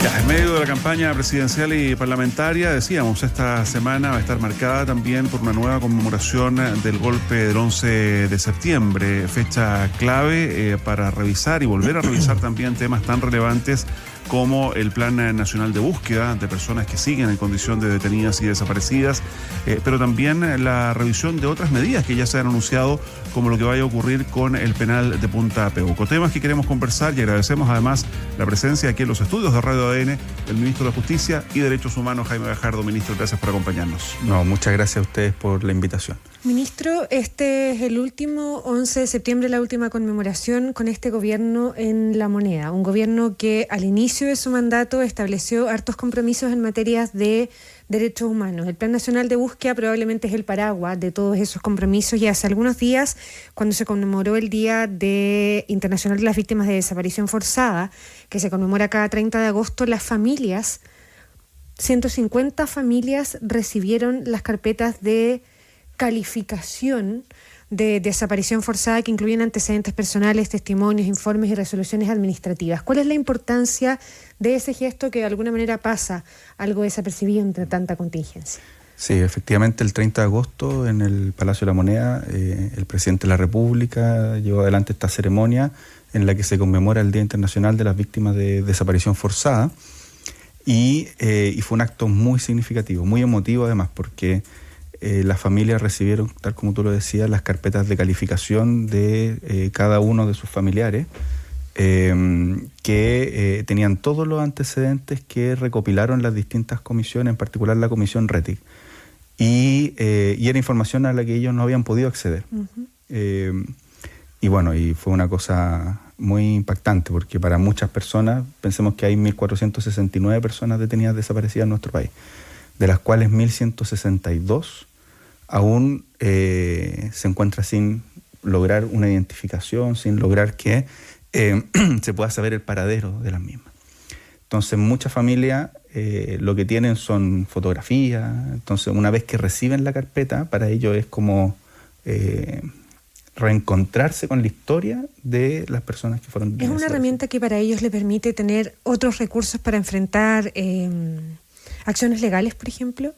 Ya, en medio de la campaña presidencial y parlamentaria, decíamos, esta semana va a estar marcada también por una nueva conmemoración del golpe del 11 de septiembre, fecha clave para revisar y volver a revisar también temas tan relevantes como el Plan Nacional de Búsqueda de personas que siguen en condición de detenidas y desaparecidas, pero también la revisión de otras medidas que ya se han anunciado, como lo que vaya a ocurrir con el penal de Punta Peuco. Temas que queremos conversar y agradecemos además la presencia aquí en los estudios de Radio ADN del ministro de Justicia y Derechos Humanos, Jaime Gajardo. Ministro, gracias por acompañarnos. No, muchas gracias a ustedes por la invitación. Ministro, este es el último 11 de septiembre, la última conmemoración con este gobierno en La Moneda. Un gobierno que al inicio de su mandato estableció hartos compromisos en materias de derechos humanos. El Plan Nacional de Búsqueda probablemente es el paraguas de todos esos compromisos, y hace algunos días, cuando se conmemoró el Día Internacional de las Víctimas de Desaparición Forzada, que se conmemora cada 30 de agosto, las familias, 150 familias recibieron las carpetas de calificación de desaparición forzada que incluyen antecedentes personales, testimonios, informes y resoluciones administrativas. ¿Cuál es la importancia de ese gesto que de alguna manera pasa algo desapercibido entre tanta contingencia? Sí, efectivamente el 30 de agosto en el Palacio de la Moneda el presidente de la República llevó adelante esta ceremonia en la que se conmemora el Día Internacional de las Víctimas de Desaparición Forzada y fue un acto muy significativo, muy emotivo además, porque las familias recibieron, tal como tú lo decías, las carpetas de calificación de cada uno de sus familiares que tenían todos los antecedentes que recopilaron las distintas comisiones, en particular la Comisión RETIC, y era información a la que ellos no habían podido acceder. Uh-huh. Y bueno, y fue una cosa muy impactante, porque para muchas personas, pensemos que hay 1.469 personas detenidas desaparecidas en nuestro país, de las cuales 1.162 aún se encuentra sin lograr una identificación, sin lograr que se pueda saber el paradero de las mismas. Entonces, muchas familias lo que tienen son fotografías. Entonces, una vez que reciben la carpeta, para ellos es como reencontrarse con la historia de las personas que fueron detenidas. ¿Es una herramienta que para ellos les permite tener otros recursos para enfrentar acciones legales, por ejemplo?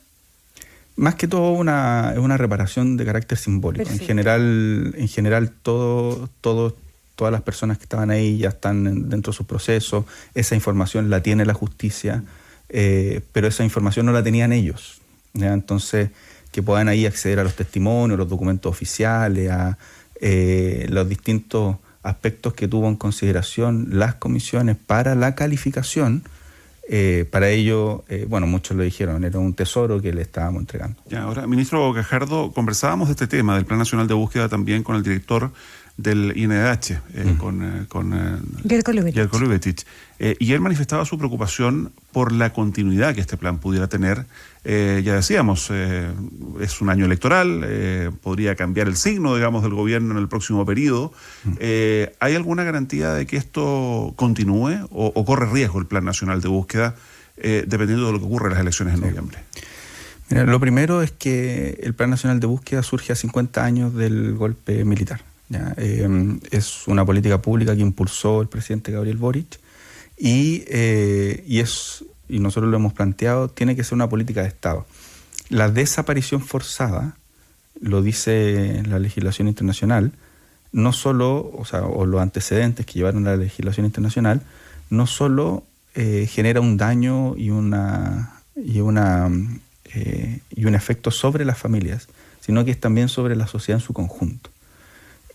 Más que todo es una reparación de carácter simbólico. Perfecto. En general todas las personas que estaban ahí ya están dentro de sus procesos. Esa información la tiene la justicia, pero esa información no la tenían ellos, ¿ya? Entonces, que puedan ahí acceder a los testimonios, los documentos oficiales, a los distintos aspectos que tuvo en consideración las comisiones para la calificación. Para ello, bueno, muchos lo dijeron, era un tesoro que le estábamos entregando. Ya, ahora, ministro Gajardo, conversábamos de este tema del Plan Nacional de Búsqueda también con el director del INDH, con Jerko Lubetich. Y él manifestaba su preocupación por la continuidad que este plan pudiera tener. Ya decíamos, es un año electoral, podría cambiar el signo, digamos, del gobierno en el próximo periodo. ¿Hay alguna garantía de que esto continúe o corre riesgo el Plan Nacional de Búsqueda, dependiendo de lo que ocurra en las elecciones en noviembre? Mira, lo primero es que el Plan Nacional de Búsqueda surge a 50 años del golpe militar. ¿Ya? Es una política pública que impulsó el presidente Gabriel Boric y nosotros lo hemos planteado, tiene que ser una política de Estado. La desaparición forzada, lo dice la legislación internacional, no solo, o los antecedentes que llevaron a la legislación internacional, no solo genera un daño y un efecto sobre las familias, sino que es también sobre la sociedad en su conjunto.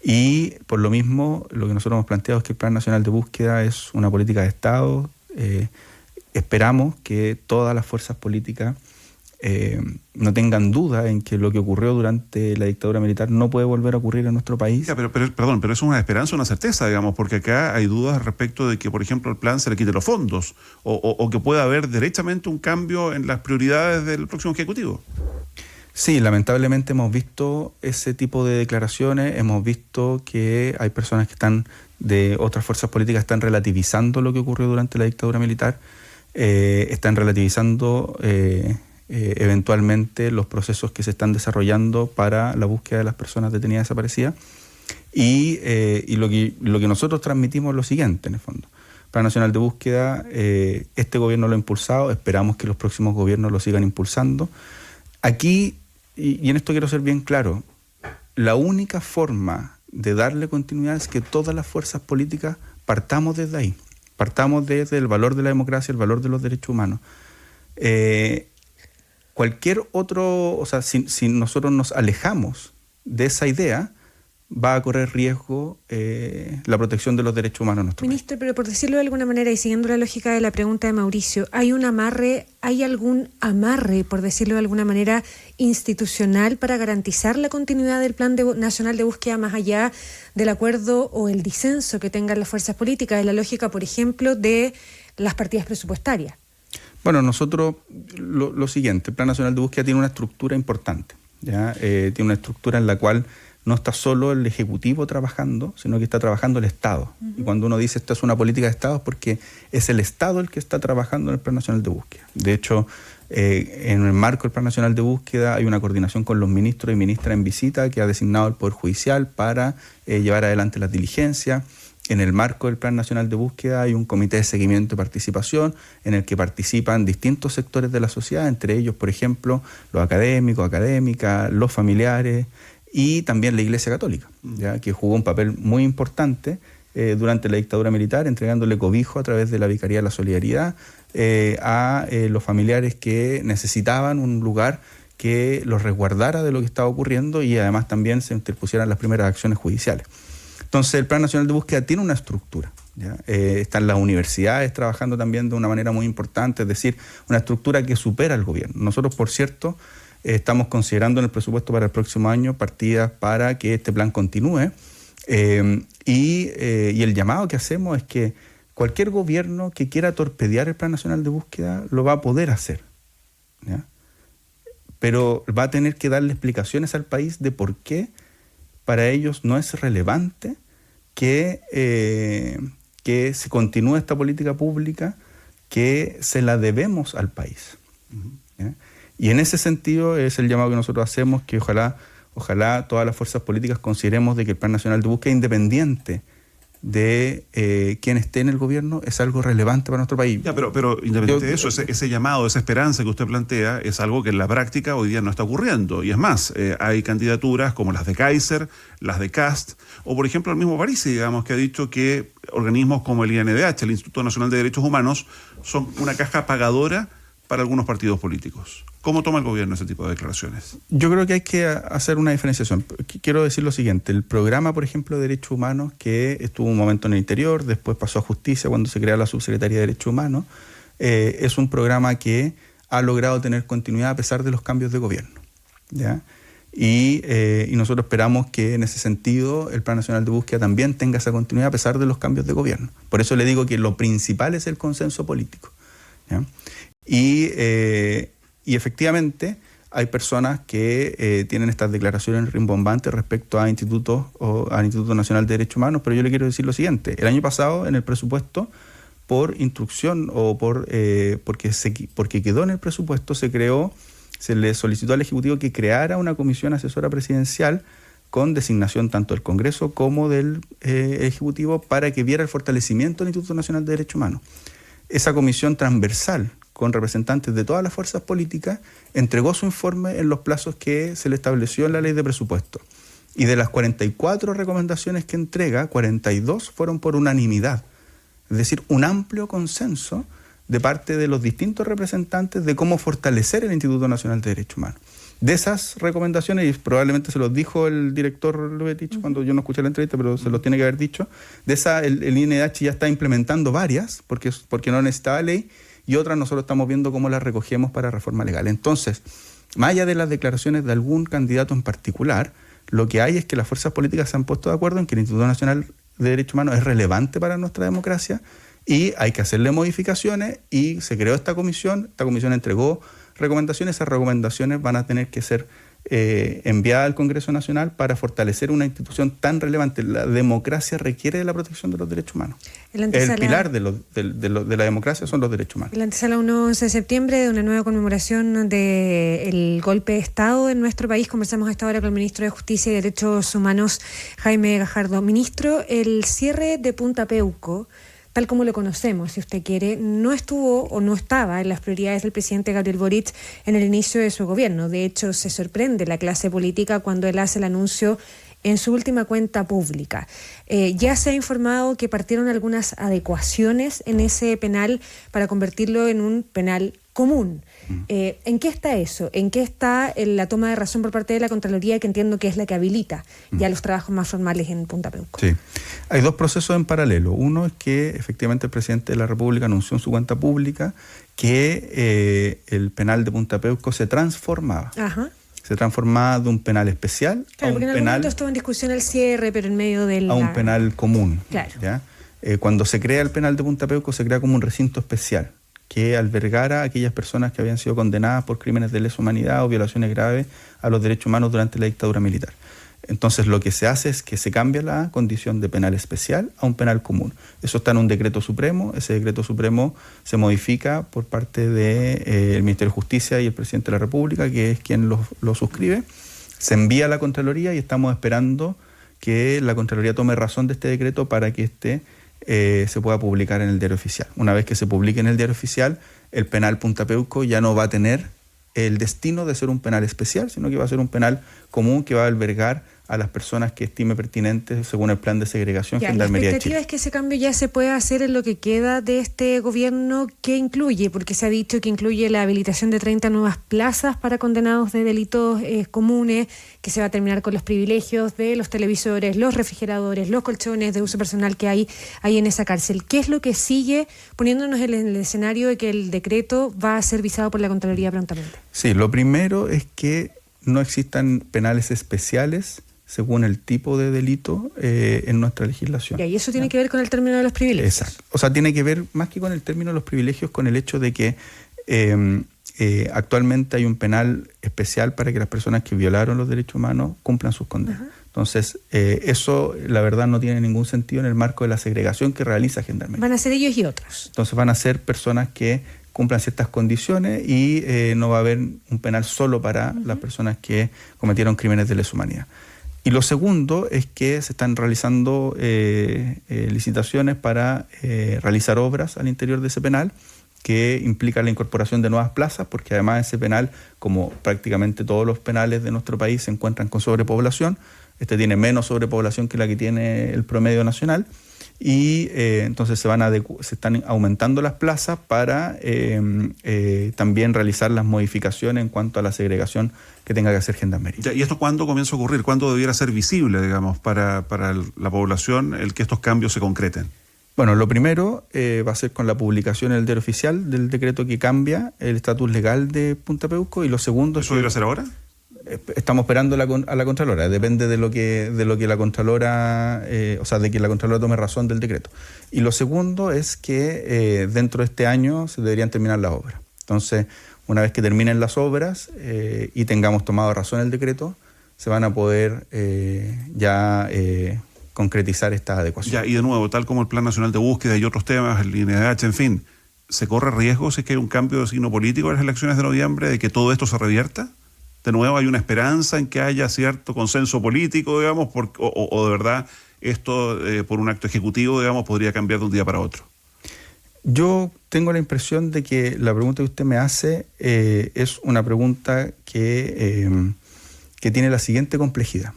Y por lo mismo, lo que nosotros hemos planteado es que el Plan Nacional de Búsqueda es una política de Estado. Esperamos que todas las fuerzas políticas no tengan duda en que lo que ocurrió durante la dictadura militar no puede volver a ocurrir en nuestro país. Ya, pero eso es una esperanza, una certeza, digamos, porque acá hay dudas respecto de que, por ejemplo, el plan se le quite los fondos o que pueda haber derechamente un cambio en las prioridades del próximo Ejecutivo. Sí, lamentablemente hemos visto ese tipo de declaraciones, hemos visto que hay personas que de otras fuerzas políticas están relativizando lo que ocurrió durante la dictadura militar, están relativizando eventualmente los procesos que se están desarrollando para la búsqueda de las personas detenidas desaparecidas y lo que nosotros transmitimos es lo siguiente, en el fondo. Plan Nacional de Búsqueda, este gobierno lo ha impulsado, esperamos que los próximos gobiernos lo sigan impulsando. Aquí, y en esto quiero ser bien claro, la única forma de darle continuidad es que todas las fuerzas políticas partamos desde ahí, partamos desde el valor de la democracia, el valor de los derechos humanos. Cualquier otro, o sea, si nosotros nos alejamos de esa idea, va a correr riesgo la protección de los derechos humanos en nuestro Ministro, pero por decirlo de alguna manera y siguiendo la lógica de la pregunta de Mauricio, ¿hay algún amarre, por decirlo de alguna manera, institucional para garantizar la continuidad del Plan Nacional de Búsqueda más allá del acuerdo o el disenso que tengan las fuerzas políticas? En la lógica, por ejemplo, de las partidas presupuestarias. Bueno, nosotros, lo siguiente, el Plan Nacional de Búsqueda tiene una estructura importante, ¿ya? Tiene una estructura en la cual no está solo el Ejecutivo trabajando, sino que está trabajando el Estado. Uh-huh. Y cuando uno dice esto es una política de Estado es porque es el Estado el que está trabajando en el Plan Nacional de Búsqueda. De hecho, en el marco del Plan Nacional de Búsqueda hay una coordinación con los ministros y ministras en visita que ha designado el Poder Judicial para llevar adelante las diligencias. En el marco del Plan Nacional de Búsqueda hay un comité de seguimiento y participación en el que participan distintos sectores de la sociedad, entre ellos, por ejemplo, los académicos, académicas, los familiares y también la Iglesia Católica, ¿ya? Que jugó un papel muy importante durante la dictadura militar, entregándole cobijo a través de la Vicaría de la Solidaridad a los familiares que necesitaban un lugar que los resguardara de lo que estaba ocurriendo y además también se interpusieran las primeras acciones judiciales. Entonces, el Plan Nacional de Búsqueda tiene una estructura, ¿ya? Están las universidades trabajando también de una manera muy importante, es decir, una estructura que supera al gobierno. Nosotros, por cierto, estamos considerando en el presupuesto para el próximo año partidas para que este plan continúe y el llamado que hacemos es que cualquier gobierno que quiera torpedear el Plan Nacional de Búsqueda lo va a poder hacer, ¿ya? Pero va a tener que darle explicaciones al país de por qué para ellos no es relevante que se continúe esta política pública que se la debemos al país, ¿ya? Y en ese sentido es el llamado que nosotros hacemos, que ojalá todas las fuerzas políticas consideremos de que el Plan Nacional de Búsqueda, independiente de quien esté en el gobierno, es algo relevante para nuestro país. Ya, pero independiente de eso, ese llamado, esa esperanza que usted plantea, es algo que en la práctica hoy día no está ocurriendo. Y es más, hay candidaturas como las de Kaiser, las de Kast, o por ejemplo el mismo Parisi, digamos, que ha dicho que organismos como el INDH, el Instituto Nacional de Derechos Humanos, son una caja pagadora para algunos partidos políticos. ¿Cómo toma el gobierno ese tipo de declaraciones? Yo creo que hay que hacer una diferenciación. Quiero decir lo siguiente, el programa, por ejemplo, de Derechos Humanos, que estuvo un momento en el Interior, después pasó a Justicia cuando se crea la Subsecretaría de Derechos Humanos, es un programa que ha logrado tener continuidad a pesar de los cambios de gobierno, ¿ya? Y nosotros esperamos que en ese sentido el Plan Nacional de Búsqueda también tenga esa continuidad a pesar de los cambios de gobierno. Por eso le digo que lo principal es el consenso político, ¿ya? Y efectivamente hay personas que tienen estas declaraciones rimbombantes respecto a institutos o al Instituto Nacional de Derechos Humanos, pero yo le quiero decir lo siguiente. El año pasado en el presupuesto, por instrucción o porque quedó en el presupuesto, se le solicitó al Ejecutivo que creara una comisión asesora presidencial con designación tanto del Congreso como del Ejecutivo para que viera el fortalecimiento del Instituto Nacional de Derechos Humanos. Esa comisión transversal con representantes de todas las fuerzas políticas, entregó su informe en los plazos que se le estableció en la ley de presupuesto. Y de las 44 recomendaciones que entrega, 42 fueron por unanimidad. Es decir, un amplio consenso de parte de los distintos representantes de cómo fortalecer el Instituto Nacional de Derechos Humanos. De esas recomendaciones, y probablemente se los dijo el director Lubetich cuando yo no escuché la entrevista, pero se los tiene que haber dicho, de esa el INDH ya está implementando varias, porque no necesitaba ley, y otras nosotros estamos viendo cómo las recogemos para reforma legal. Entonces, más allá de las declaraciones de algún candidato en particular, lo que hay es que las fuerzas políticas se han puesto de acuerdo en que el Instituto Nacional de Derechos Humanos es relevante para nuestra democracia y hay que hacerle modificaciones, y se creó esta comisión entregó recomendaciones, esas recomendaciones van a tener que ser enviadas al Congreso Nacional para fortalecer una institución tan relevante. La democracia requiere de la protección de los derechos humanos. El pilar de la democracia son los derechos humanos. En la antesala 11 de septiembre de una nueva conmemoración del golpe de Estado en nuestro país, conversamos a esta hora con el ministro de Justicia y Derechos Humanos, Jaime Gajardo. Ministro, el cierre de Punta Peuco tal como lo conocemos, si usted quiere, no estuvo o no estaba en las prioridades del presidente Gabriel Boric en el inicio de su gobierno. De hecho, se sorprende la clase política cuando él hace el anuncio en su última cuenta pública. Ya se ha informado que partieron algunas adecuaciones en ese penal para convertirlo en un penal común. ¿En qué está eso? ¿En qué está la toma de razón por parte de la Contraloría, que entiendo que es la que habilita ya los trabajos más formales en Punta Peuco? Sí, hay dos procesos en paralelo. Uno es que efectivamente el presidente de la República anunció en su cuenta pública que el penal de Punta Peuco se transformaba. Ajá. Se transformaba de un penal especial a un porque en algún momento estuvo en discusión el cierre, pero en medio del... a un penal común. Claro. ¿Ya? Cuando se crea el penal de Punta Peuco, se crea como un recinto especial que albergara a aquellas personas que habían sido condenadas por crímenes de lesa humanidad o violaciones graves a los derechos humanos durante la dictadura militar. Entonces lo que se hace es que se cambia la condición de penal especial a un penal común. Eso está en un decreto supremo. Ese decreto supremo se modifica por parte del Ministerio de Justicia y el Presidente de la República, que es quien lo suscribe. Se envía a la Contraloría y estamos esperando que la Contraloría tome razón de este decreto para que se pueda publicar en el Diario Oficial. Una vez que se publique en el Diario Oficial, el penal Punta Peuco ya no va a tener el destino de ser un penal especial, sino que va a ser un penal común que va a albergar a las personas que estime pertinentes según el plan de segregación Gendarmería de Chile. La expectativa es que ese cambio ya se pueda hacer en lo que queda de este gobierno. ¿Qué incluye? Porque se ha dicho que incluye la habilitación de 30 nuevas plazas para condenados de delitos comunes, que se va a terminar con los privilegios de los televisores, los refrigeradores, los colchones de uso personal que hay en esa cárcel. ¿Qué es lo que sigue poniéndonos en el escenario de que el decreto va a ser visado por la Contraloría prontamente? Sí, lo primero es que no existan penales especiales según el tipo de delito en nuestra legislación. Y eso tiene que ver con el término de los privilegios. Exacto. O sea, tiene que ver más que con el término de los privilegios, con el hecho de que actualmente hay un penal especial para que las personas que violaron los derechos humanos cumplan sus condenas. Ajá. Entonces, eso la verdad no tiene ningún sentido en el marco de la segregación que realiza Gendarmería. Van a ser ellos y otros. Entonces van a ser personas que cumplan ciertas condiciones y no va a haber un penal solo para las personas que cometieron crímenes de lesa humanidad. Y lo segundo es que se están realizando licitaciones para realizar obras al interior de ese penal, que implica la incorporación de nuevas plazas, porque además ese penal, como prácticamente todos los penales de nuestro país, se encuentran con sobrepoblación. Este tiene menos sobrepoblación que la que tiene el promedio nacional. Y entonces se están aumentando las plazas para también realizar las modificaciones en cuanto a la segregación que tenga que hacer Gendarmería. ¿Y esto cuándo comienza a ocurrir? ¿Cuándo debiera ser visible, digamos, para la población el que estos cambios se concreten? Bueno, lo primero va a ser con la publicación en el Diario Oficial del decreto que cambia el estatus legal de Punta Peuco, y lo segundo... ¿Eso debería ser ahora? Estamos esperando a la Contralora, depende de lo que la Contralora, de que la Contralora tome razón del decreto. Y lo segundo es que dentro de este año se deberían terminar las obras. Entonces, una vez que terminen las obras y tengamos tomado razón el decreto, se van a poder concretizar estas adecuaciones. Ya, y de nuevo, tal como el Plan Nacional de Búsqueda y otros temas, el INDH, en fin, ¿se corre riesgo si es que hay un cambio de signo político en las elecciones de noviembre, de que todo esto se revierta? De nuevo, ¿hay una esperanza en que haya cierto consenso político, digamos, o de verdad esto, por un acto ejecutivo, digamos, podría cambiar de un día para otro? Yo tengo la impresión de que la pregunta que usted me hace es una pregunta que tiene la siguiente complejidad.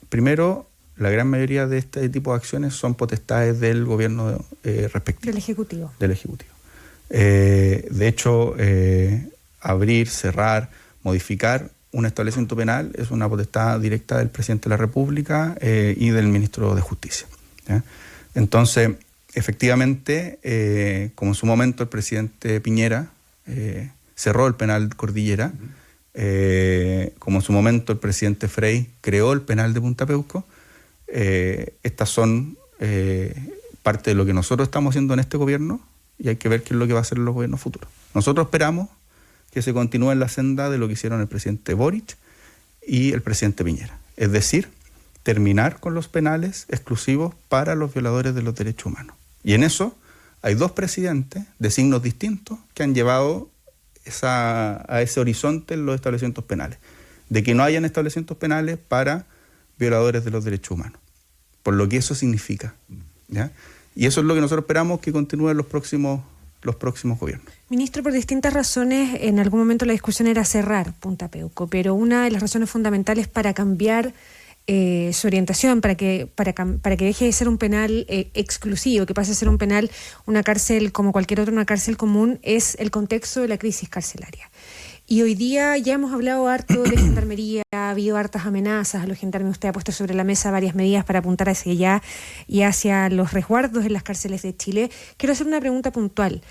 Primero, la gran mayoría de este tipo de acciones son potestades del gobierno respectivo. Del Ejecutivo. Del Ejecutivo. De hecho, abrir, cerrar, modificar un establecimiento penal es una potestad directa del Presidente de la República y del Ministro de Justicia. ¿Ya? Entonces, efectivamente, como en su momento el presidente Piñera cerró el penal Cordillera, como en su momento el presidente Frey creó el penal de Punta Peuco, estas son parte de lo que nosotros estamos haciendo en este gobierno, y hay que ver qué es lo que va a hacer en los gobiernos futuros. Nosotros esperamos que se continúe en la senda de lo que hicieron el presidente Boric y el presidente Piñera. Es decir, terminar con los penales exclusivos para los violadores de los derechos humanos. Y en eso hay dos presidentes de signos distintos que han llevado a ese horizonte en los establecimientos penales, de que no hayan establecimientos penales para violadores de los derechos humanos, por lo que eso significa, ¿ya? Y eso es lo que nosotros esperamos que continúe en los próximos gobiernos. Ministro, por distintas razones, en algún momento la discusión era cerrar Punta Peuco, pero una de las razones fundamentales para cambiar su orientación, para que deje de ser un penal exclusivo, que pase a ser un penal, una cárcel como cualquier otra, una cárcel común, es el contexto de la crisis carcelaria. Y hoy día ya hemos hablado harto de gendarmería, ha habido hartas amenazas a los gendarmes. Usted ha puesto sobre la mesa varias medidas para apuntar hacia allá y hacia los resguardos en las cárceles de Chile. Quiero hacer una pregunta puntual.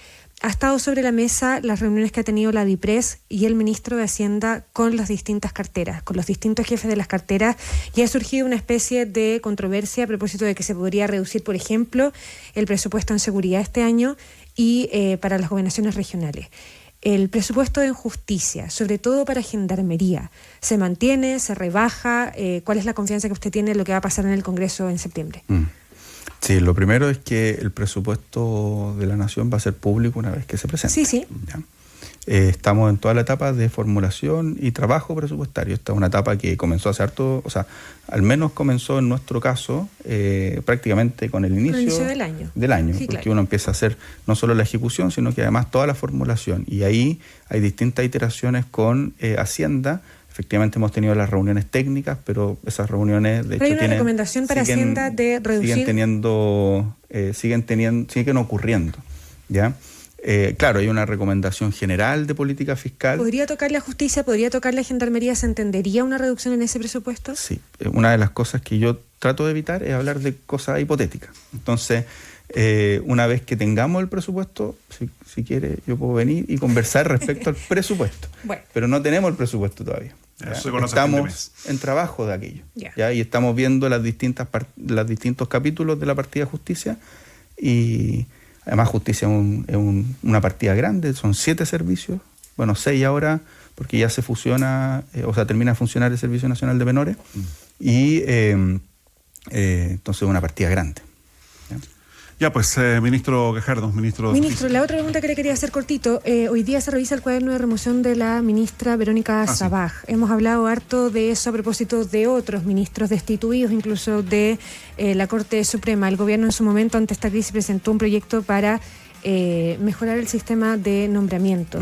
Ha estado sobre la mesa las reuniones que ha tenido la DIPRES y el ministro de Hacienda con las distintas carteras, con los distintos jefes de las carteras, y ha surgido una especie de controversia a propósito de que se podría reducir, por ejemplo, el presupuesto en seguridad este año y para las gobernaciones regionales. El presupuesto en justicia, sobre todo para gendarmería, ¿se mantiene, se rebaja? ¿Cuál es la confianza que usted tiene en lo que va a pasar en el Congreso en septiembre? Sí, lo primero es que el presupuesto de la Nación va a ser público una vez que se presente. Sí, sí. ¿Ya? Estamos en toda la etapa de formulación y trabajo presupuestario. Esta es una etapa que comenzó hace harto, o sea, al menos comenzó en nuestro caso prácticamente con el inicio del año. Sí, porque claro. uno empieza a hacer no solo la ejecución, sino que además toda la formulación. Y ahí hay distintas iteraciones con Hacienda. Efectivamente hemos tenido las reuniones técnicas, pero esas reuniones de hecho hay una recomendación para Hacienda de reducir. Siguen ocurriendo, ¿ya? Claro, hay una recomendación general de política fiscal. ¿Podría tocar la justicia, podría tocar la gendarmería? ¿Se entendería una reducción en ese presupuesto? Sí, una de las cosas que yo trato de evitar es hablar de cosas hipotéticas. Entonces, una vez que tengamos el presupuesto, si quiere, yo puedo venir y conversar respecto al presupuesto. Bueno. Pero no tenemos el presupuesto todavía. Estamos en trabajo de aquello. ¿Ya? Y estamos viendo los distintos capítulos de la partida de justicia. Y además justicia es una partida grande, son 7 servicios, 6 ahora, porque ya se fusiona, termina de funcionar el Servicio Nacional de Menores. Y entonces una partida grande. Ya, pues, ministro Gajardo, Ministro, la otra pregunta que le quería hacer cortito. Hoy día se revisa el cuaderno de remoción de la ministra Verónica Sabaj. Sí. Hemos hablado harto de eso a propósito de otros ministros destituidos, incluso de la Corte Suprema. El gobierno en su momento, ante esta crisis, presentó un proyecto para mejorar el sistema de nombramiento.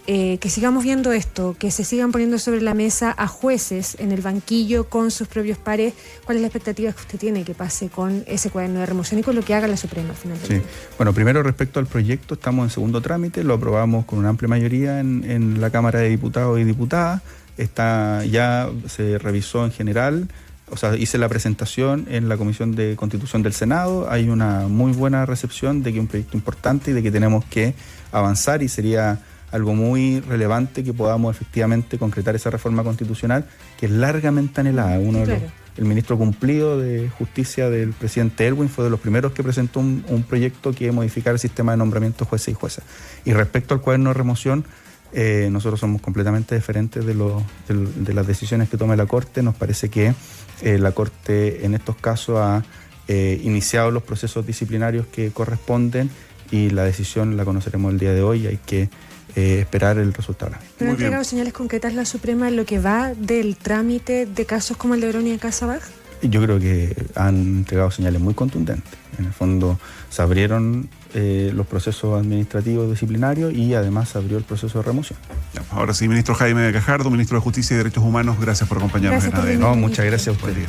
Que sigamos viendo esto, que se sigan poniendo sobre la mesa a jueces en el banquillo con sus propios pares. ¿Cuál es la expectativa que usted tiene que pase con ese cuaderno de remoción y con lo que haga la Suprema finalmente? Sí. Bueno, primero respecto al proyecto, estamos en segundo trámite, lo aprobamos con una amplia mayoría en la Cámara de Diputados y Diputadas. Ya se revisó en general, hice la presentación en la Comisión de Constitución del Senado. Hay una muy buena recepción de que es un proyecto importante y de que tenemos que avanzar, y sería algo muy relevante que podamos efectivamente concretar esa reforma constitucional que es largamente anhelada. El ministro cumplido de Justicia del presidente Elwin fue de los primeros que presentó un proyecto que modificara el sistema de nombramiento de jueces y juezas. Y respecto al cuaderno de remoción, nosotros somos completamente diferentes de las decisiones que tome la Corte. Nos parece que la Corte en estos casos ha iniciado los procesos disciplinarios que corresponden, y la decisión la conoceremos el día de hoy. Hay que esperar el resultado. ¿Pero ha entregado señales concretas la Suprema en lo que va del trámite de casos como el de Verónica Sabaj? Yo creo que han entregado señales muy contundentes. En el fondo se abrieron los procesos administrativos disciplinarios y además se abrió el proceso de remoción. Ahora sí, ministro Jaime Gajardo, ministro de Justicia y Derechos Humanos, gracias por acompañarnos en ADN. Muchas gracias a ustedes.